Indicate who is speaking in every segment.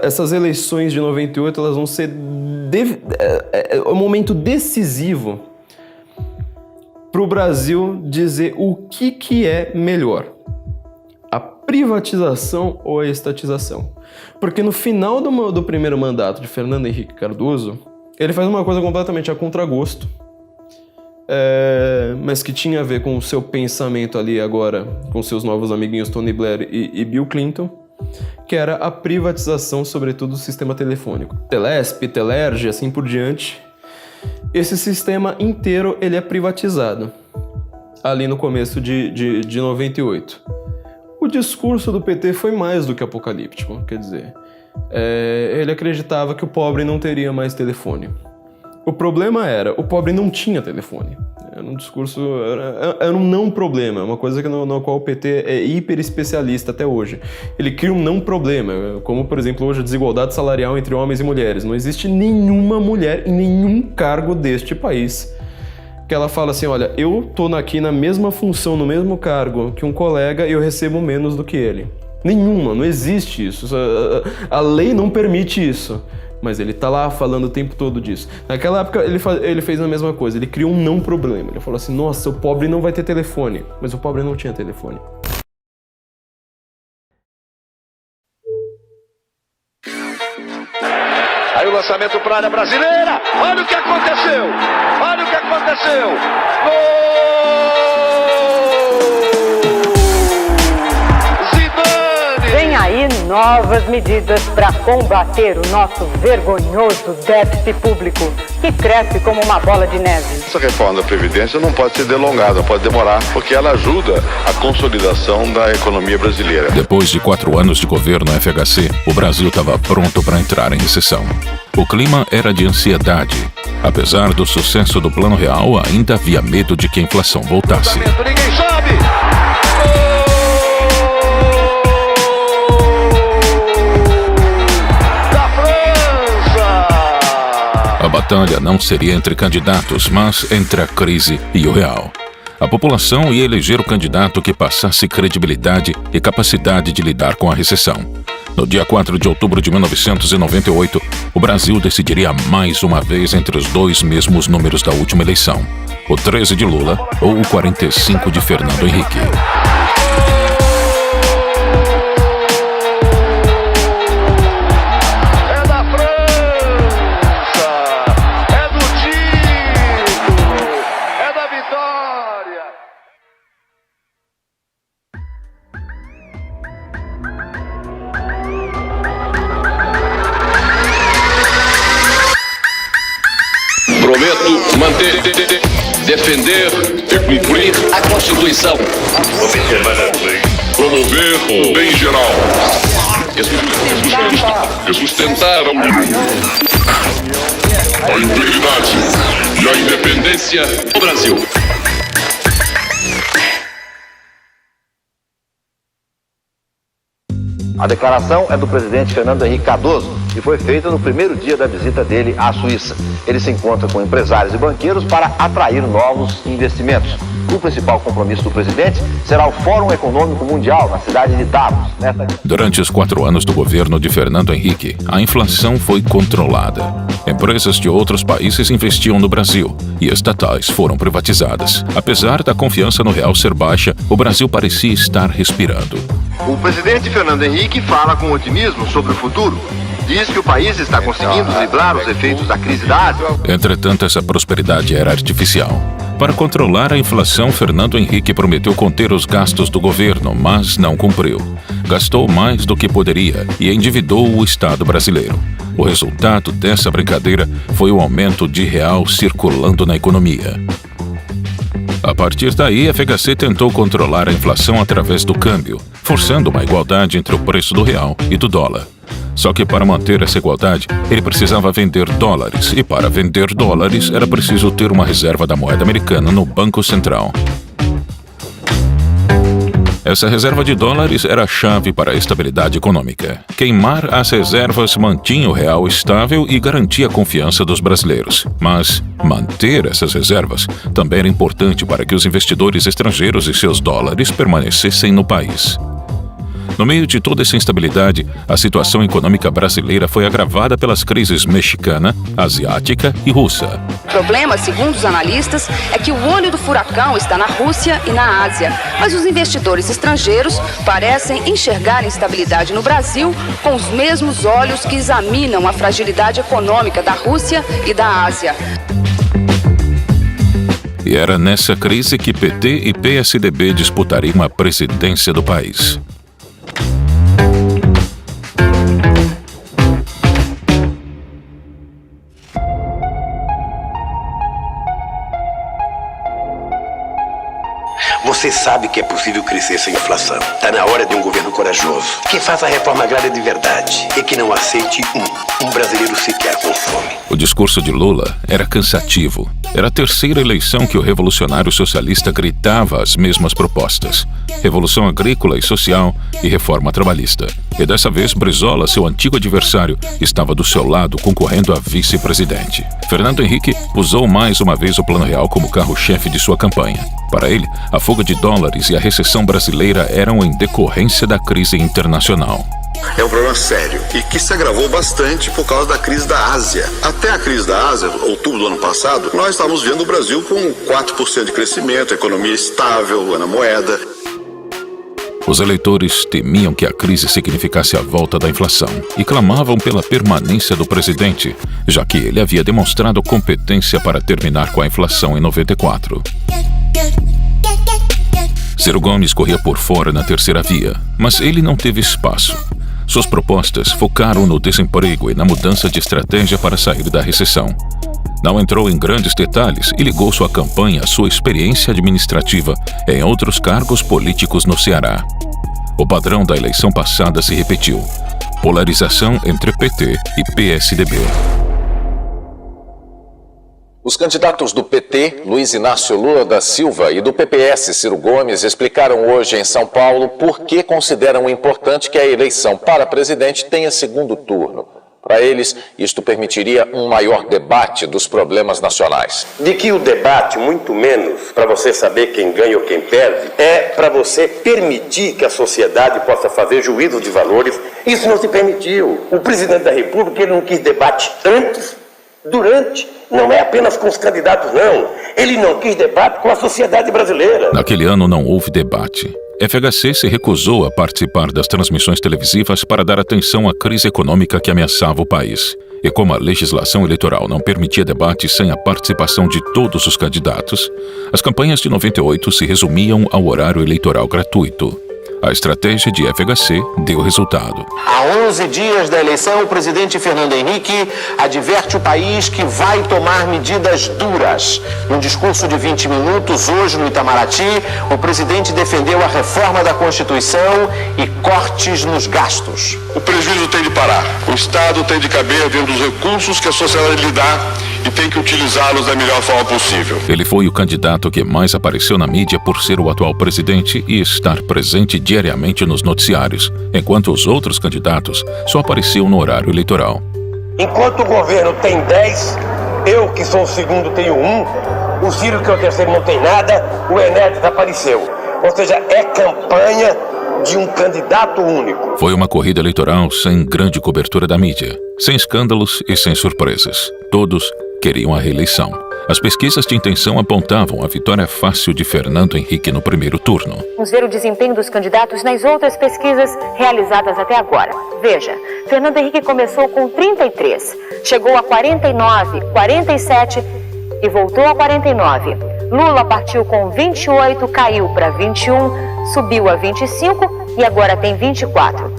Speaker 1: essas eleições de 98, elas vão ser um momento decisivo para o Brasil dizer o que é melhor. A privatização ou a estatização. Porque no final do primeiro mandato de Fernando Henrique Cardoso, ele faz uma coisa completamente a contragosto, mas que tinha a ver com o seu pensamento ali agora, com seus novos amiguinhos Tony Blair e Bill Clinton, que era a privatização, sobretudo, do sistema telefônico. Telesp, Telerge, assim por diante. Esse sistema inteiro ele é privatizado, ali no começo de 98. O discurso do PT foi mais do que apocalíptico, quer dizer, ele acreditava que o pobre não teria mais telefone. O problema o pobre não tinha telefone. Era um discurso, era um não problema, uma coisa no qual o PT é hiper especialista até hoje. Ele cria um não problema, como por exemplo hoje a desigualdade salarial entre homens e mulheres. Não existe nenhuma mulher em nenhum cargo deste país que ela fala assim, olha, eu tô aqui na mesma função, no mesmo cargo que um colega e eu recebo menos do que ele. Nenhuma, não existe isso. A lei não permite isso. Mas ele tá lá falando o tempo todo disso. Naquela época ele fez a mesma coisa, ele criou um não problema. Ele falou assim, nossa, o pobre não vai ter telefone. Mas o pobre não tinha telefone.
Speaker 2: Aí o lançamento para a área brasileira. Olha o que aconteceu. Olha o que aconteceu. Gol! Zidane!
Speaker 3: Vem aí novas medidas para combater o nosso vergonhoso déficit público, que cresce como uma bola de neve.
Speaker 4: Essa reforma da Previdência não pode ser delongada, pode demorar, porque ela ajuda a consolidação da economia brasileira.
Speaker 5: Depois de 4 anos de governo FHC, o Brasil estava pronto para entrar em recessão. O clima era de ansiedade. Apesar do sucesso do Plano Real, ainda havia medo de que a inflação voltasse.
Speaker 2: Ninguém sabe!
Speaker 5: A batalha não seria entre candidatos, mas entre a crise e o real. A população ia eleger o candidato que passasse credibilidade e capacidade de lidar com a recessão. No dia 4 de outubro de 1998, o Brasil decidiria mais uma vez entre os dois mesmos números da última eleição, o 13 de Lula ou o 45 de Fernando Henrique.
Speaker 6: Prometo manter, defender e cumprir a Constituição.
Speaker 7: Promover o bem geral.
Speaker 6: E sustentar
Speaker 7: A integridade e a
Speaker 6: independência do Brasil.
Speaker 8: A declaração é do presidente Fernando Henrique Cardoso e foi feita no primeiro dia da visita dele à Suíça. Ele se encontra com empresários e banqueiros para atrair novos investimentos. O principal compromisso do presidente será o Fórum Econômico Mundial na cidade de Davos.
Speaker 5: Durante os 4 anos do governo de Fernando Henrique, a inflação foi controlada. Empresas de outros países investiam no Brasil e estatais foram privatizadas. Apesar da confiança no real ser baixa, o Brasil parecia estar respirando.
Speaker 8: O presidente Fernando Henrique fala com otimismo sobre o futuro. Diz que o país está conseguindo driblar os efeitos da crise da Ásia.
Speaker 5: Entretanto, essa prosperidade era artificial. Para controlar a inflação, Fernando Henrique prometeu conter os gastos do governo, mas não cumpriu. Gastou mais do que poderia e endividou o Estado brasileiro. O resultado dessa brincadeira foi o aumento de real circulando na economia. A partir daí, a FHC tentou controlar a inflação através do câmbio, forçando uma igualdade entre o preço do real e do dólar. Só que para manter essa igualdade, ele precisava vender dólares, e para vender dólares era preciso ter uma reserva da moeda americana no Banco Central. Essa reserva de dólares era a chave para a estabilidade econômica. Queimar as reservas mantinha o real estável e garantia a confiança dos brasileiros. Mas manter essas reservas também era importante para que os investidores estrangeiros e seus dólares permanecessem no país. No meio de toda essa instabilidade, a situação econômica brasileira foi agravada pelas crises mexicana, asiática e russa.
Speaker 9: O problema, segundo os analistas, é que o olho do furacão está na Rússia e na Ásia. Mas os investidores estrangeiros parecem enxergar a instabilidade no Brasil com os mesmos olhos que examinam a fragilidade econômica da Rússia e da Ásia.
Speaker 5: E era nessa crise que PT e PSDB disputariam a presidência do país.
Speaker 10: Você sabe que é possível crescer sem inflação. Está na hora de um governo corajoso, que faça a reforma agrária de verdade e que não aceite um brasileiro sequer com fome.
Speaker 5: O discurso de Lula era cansativo. Era a terceira eleição que o revolucionário socialista gritava as mesmas propostas: revolução agrícola e social e reforma trabalhista. E dessa vez, Brizola, seu antigo adversário, estava do seu lado concorrendo a vice-presidente. Fernando Henrique usou mais uma vez o Plano Real como carro-chefe de sua campanha. Para ele, a fuga de dólares e a recessão brasileira eram em decorrência da crise internacional.
Speaker 4: É um problema sério e que se agravou bastante por causa da crise da Ásia. Até a crise da Ásia, outubro do ano passado, nós estávamos vendo o Brasil com 4% de crescimento, economia estável na moeda.
Speaker 5: Os eleitores temiam que a crise significasse a volta da inflação e clamavam pela permanência do presidente, já que ele havia demonstrado competência para terminar com a inflação em 94. Ciro Gomes corria por fora na terceira via, mas ele não teve espaço. Suas propostas focaram no desemprego e na mudança de estratégia para sair da recessão. Não entrou em grandes detalhes e ligou sua campanha à sua experiência administrativa em outros cargos políticos no Ceará. O padrão da eleição passada se repetiu: polarização entre PT e PSDB.
Speaker 11: Os candidatos do PT, Luiz Inácio Lula da Silva, e do PPS, Ciro Gomes, explicaram hoje em São Paulo por que consideram importante que a eleição para presidente tenha segundo turno. Para eles, isto permitiria um maior debate dos problemas nacionais.
Speaker 10: De que o debate, muito menos para você saber quem ganha ou quem perde, é para você permitir que a sociedade possa fazer juízo de valores. Isso não se permitiu. O presidente da República ele não quis debate antes, durante. Não é apenas com os candidatos, não. Ele não quis debate com a sociedade brasileira.
Speaker 5: Naquele ano não houve debate. FHC se recusou a participar das transmissões televisivas para dar atenção à crise econômica que ameaçava o país. E como a legislação eleitoral não permitia debate sem a participação de todos os candidatos, as campanhas de 98 se resumiam ao horário eleitoral gratuito. A estratégia de FHC deu resultado.
Speaker 12: Há 11 dias da eleição, o presidente Fernando Henrique adverte o país que vai tomar medidas duras. Num discurso de 20 minutos, hoje no Itamaraty, o presidente defendeu a reforma da Constituição e cortes nos gastos.
Speaker 7: O prejuízo tem de parar. O Estado tem de caber dentro dos recursos que a sociedade lhe dá e tem que utilizá-los da melhor forma possível.
Speaker 5: Ele foi o candidato que mais apareceu na mídia por ser o atual presidente e estar presente diariamente nos noticiários, enquanto os outros candidatos só apareciam no horário eleitoral.
Speaker 10: Enquanto o governo tem 10, eu que sou o segundo tenho 1, o Ciro que é o terceiro não tem nada, o Enéas desapareceu. Ou seja, é campanha de um candidato único.
Speaker 5: Foi uma corrida eleitoral sem grande cobertura da mídia, sem escândalos e sem surpresas. Todos queriam a reeleição. As pesquisas de intenção apontavam a vitória fácil de Fernando Henrique no primeiro turno.
Speaker 3: Vamos ver o desempenho dos candidatos nas outras pesquisas realizadas até agora. Veja, Fernando Henrique começou com 33, chegou a 49, 47 e voltou a 49. Lula partiu com 28, caiu para 21, subiu a 25 e agora tem 24.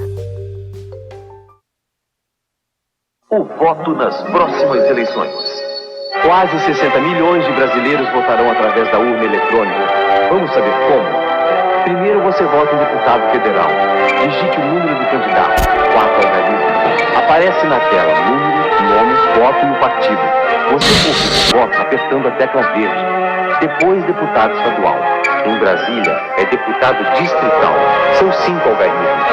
Speaker 8: O voto nas próximas eleições. Quase 60 milhões de brasileiros votarão através da urna eletrônica. Vamos saber como? Primeiro você vota em deputado federal. Digite o número do candidato. 4 algarismos. Aparece na tela número, nome, voto e o partido. Você confirma o voto apertando a tecla verde. Depois deputado estadual. Em Brasília é deputado distrital. São 5 algarismos.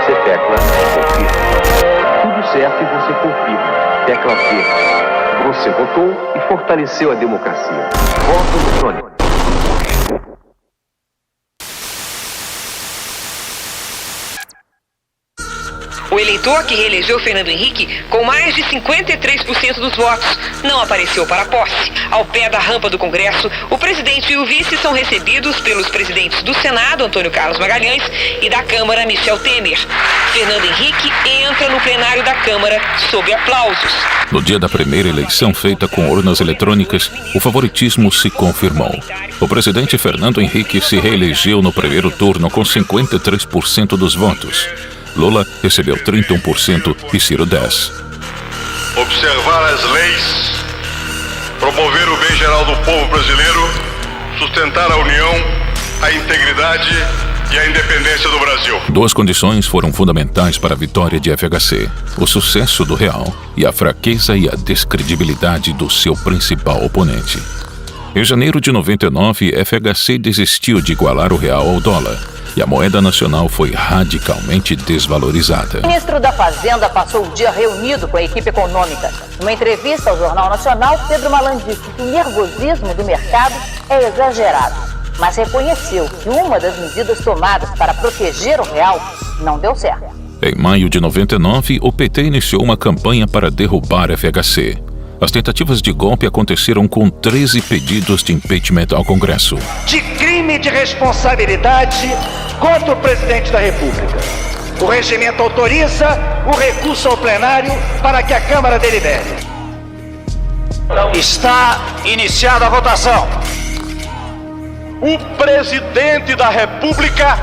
Speaker 8: Você tecla confirma. Tudo certo e você confirma. Tecla verde. Você votou e fortaleceu a democracia. Voto eletrônico.
Speaker 13: O eleitor que reelegeu Fernando Henrique com mais de 53% dos votos não apareceu para a posse. Ao pé da rampa do Congresso, o presidente e o vice são recebidos pelos presidentes do Senado, Antônio Carlos Magalhães, e da Câmara, Michel Temer. Fernando Henrique entra no plenário da Câmara sob aplausos.
Speaker 5: No dia da primeira eleição feita com urnas eletrônicas, o favoritismo se confirmou. O presidente Fernando Henrique se reelegeu no primeiro turno com 53% dos votos. Lula recebeu 31% e Ciro 10%.
Speaker 7: Observar as leis, promover o bem geral do povo brasileiro, sustentar a união, a integridade e a independência do Brasil.
Speaker 5: Duas condições foram fundamentais para a vitória de FHC: o sucesso do real e a fraqueza e a descredibilidade do seu principal oponente. Em janeiro de 99, FHC desistiu de igualar o real ao dólar e a moeda nacional foi radicalmente desvalorizada.
Speaker 3: O ministro da Fazenda passou o dia reunido com a equipe econômica. Numa entrevista ao Jornal Nacional, Pedro Malan disse que o nervosismo do mercado é exagerado, mas reconheceu que uma das medidas tomadas para proteger o real não deu certo.
Speaker 5: Em maio de 99, o PT iniciou uma campanha para derrubar a FHC. As tentativas de golpe aconteceram com 13 pedidos de impeachment ao Congresso.
Speaker 2: De crime de responsabilidade contra o presidente da República. O regimento autoriza o recurso ao plenário para que a Câmara delibere. Está iniciada a votação.
Speaker 7: O presidente da República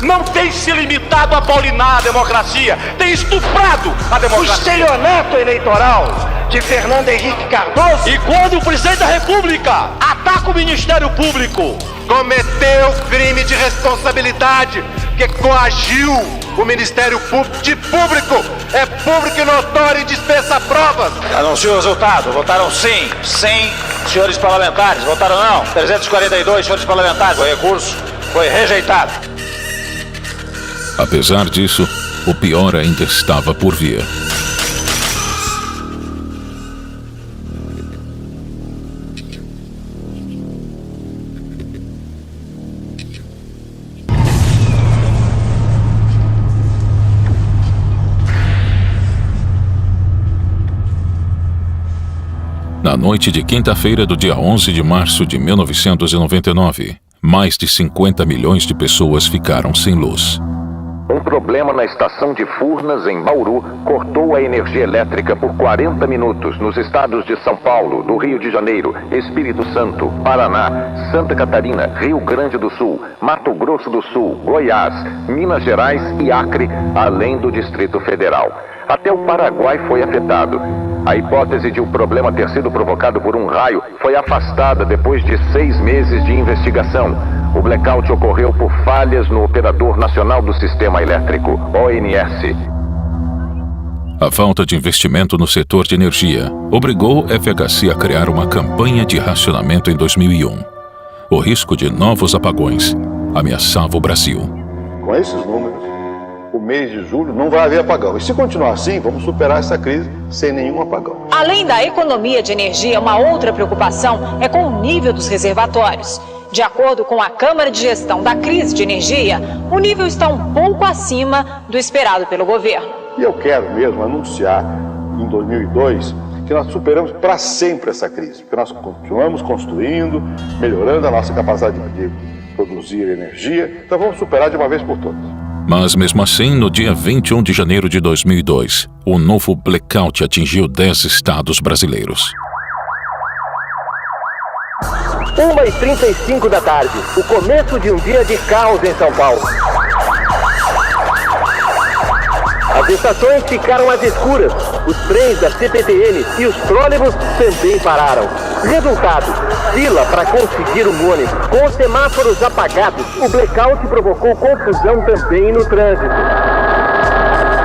Speaker 7: não tem se limitado a paulinar a democracia, tem estuprado a
Speaker 2: O
Speaker 7: democracia.
Speaker 2: estelionato eleitoral de Fernando Henrique Cardoso.
Speaker 7: E quando o presidente da República ataca o Ministério Público, cometeu crime de responsabilidade, que coagiu o Ministério Público. De público, é público e notório e dispensa provas.
Speaker 2: Anunciou o resultado. Votaram sim. 100 senhores parlamentares. Votaram não. 342 senhores parlamentares. O recurso foi rejeitado.
Speaker 5: Apesar disso, o pior ainda estava por vir. Na noite de quinta-feira do dia 11 de março de 1999, mais de 50 milhões de pessoas ficaram sem luz.
Speaker 11: Um problema na estação de Furnas, em Bauru, cortou a energia elétrica por 40 minutos nos estados de São Paulo, do Rio de Janeiro, Espírito Santo, Paraná, Santa Catarina, Rio Grande do Sul, Mato Grosso do Sul, Goiás, Minas Gerais e Acre, além do Distrito Federal. Até o Paraguai foi afetado. A hipótese de o problema ter sido provocado por um raio foi afastada depois de 6 meses de investigação. O blackout ocorreu por falhas no Operador Nacional do Sistema Elétrico, ONS.
Speaker 5: A falta de investimento no setor de energia obrigou a FHC a criar uma campanha de racionamento em 2001. O risco de novos apagões ameaçava o Brasil.
Speaker 14: Com esses números, o mês de julho não vai haver apagão. E se continuar assim, vamos superar essa crise sem nenhum apagão.
Speaker 3: Além da economia de energia, uma outra preocupação é com o nível dos reservatórios. De acordo com a Câmara de Gestão da Crise de Energia, o nível está um pouco acima do esperado pelo governo.
Speaker 14: E eu quero mesmo anunciar, em 2002, que nós superamos para sempre essa crise, porque nós continuamos construindo, melhorando a nossa capacidade de produzir energia, então vamos superar de uma vez por todas.
Speaker 5: Mas mesmo assim, no dia 21 de janeiro de 2002, o novo blackout atingiu 10 estados brasileiros.
Speaker 2: 1h35 da tarde, o começo de um dia de caos em São Paulo. As estações ficaram às escuras, os trens da CPTM e os trólebus também pararam. Resultado, fila para conseguir um ônibus. Com os semáforos apagados, o blackout provocou confusão também no trânsito.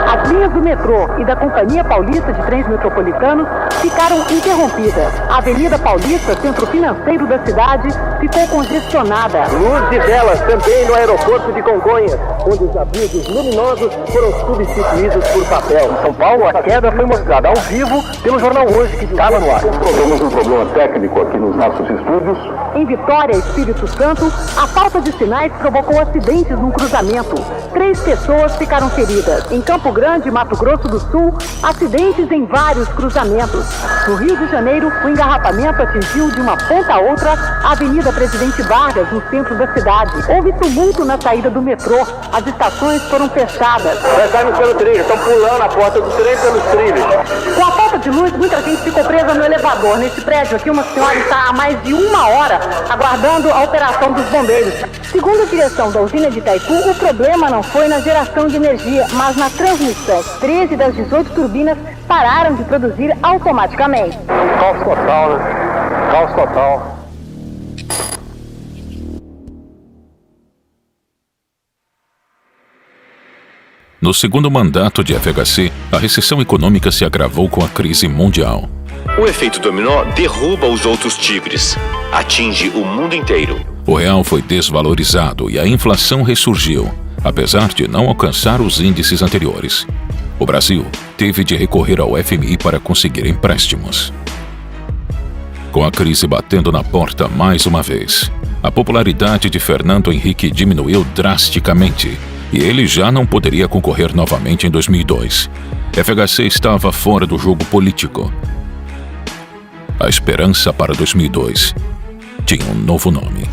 Speaker 2: As
Speaker 15: linhas do metrô e da Companhia Paulista de Trens Metropolitanos ficaram interrompidas. A Avenida Paulista, centro financeiro da cidade, ficou congestionada.
Speaker 2: Luz de velas também no aeroporto de Congonhas, onde os avisos luminosos foram substituídos por papel. Em São Paulo, a queda foi mostrada ao vivo pelo Jornal Hoje, que estava no ar.
Speaker 14: Temos um problema técnico aqui nos nossos estúdios.
Speaker 15: Em Vitória, Espírito Santo, a falta de sinais provocou acidentes num cruzamento. 3 pessoas ficaram feridas. Em Campo Grande, Mato Grosso do Sul, acidentes em vários cruzamentos. No Rio de Janeiro, o engarrafamento atingiu de uma ponta a outra a Avenida Presidente Vargas, no centro da cidade. Houve tumulto na saída do metrô. As estações foram fechadas.
Speaker 2: Nós saímos pelo trilho, estão pulando a porta do trem pelos trilhos.
Speaker 15: Com a falta de luz, muita gente ficou presa no elevador. Nesse prédio aqui, uma senhora está há mais de 1 hora aguardando a operação dos bombeiros. Segundo a direção da usina de Itaipu, o problema não foi na geração de energia, mas na transmissão. 13 das 18 turbinas pararam de produzir automaticamente.
Speaker 2: Caos total, né? Caos total.
Speaker 5: No segundo mandato de FHC, a recessão econômica se agravou com a crise mundial.
Speaker 16: O efeito dominó derruba os outros tigres, atinge o mundo inteiro.
Speaker 5: O real foi desvalorizado e a inflação ressurgiu, apesar de não alcançar os índices anteriores. O Brasil teve de recorrer ao FMI para conseguir empréstimos. Com a crise batendo na porta mais uma vez, a popularidade de Fernando Henrique diminuiu drasticamente e ele já não poderia concorrer novamente em 2002. FHC estava fora do jogo político. A esperança para 2002 tinha um novo nome.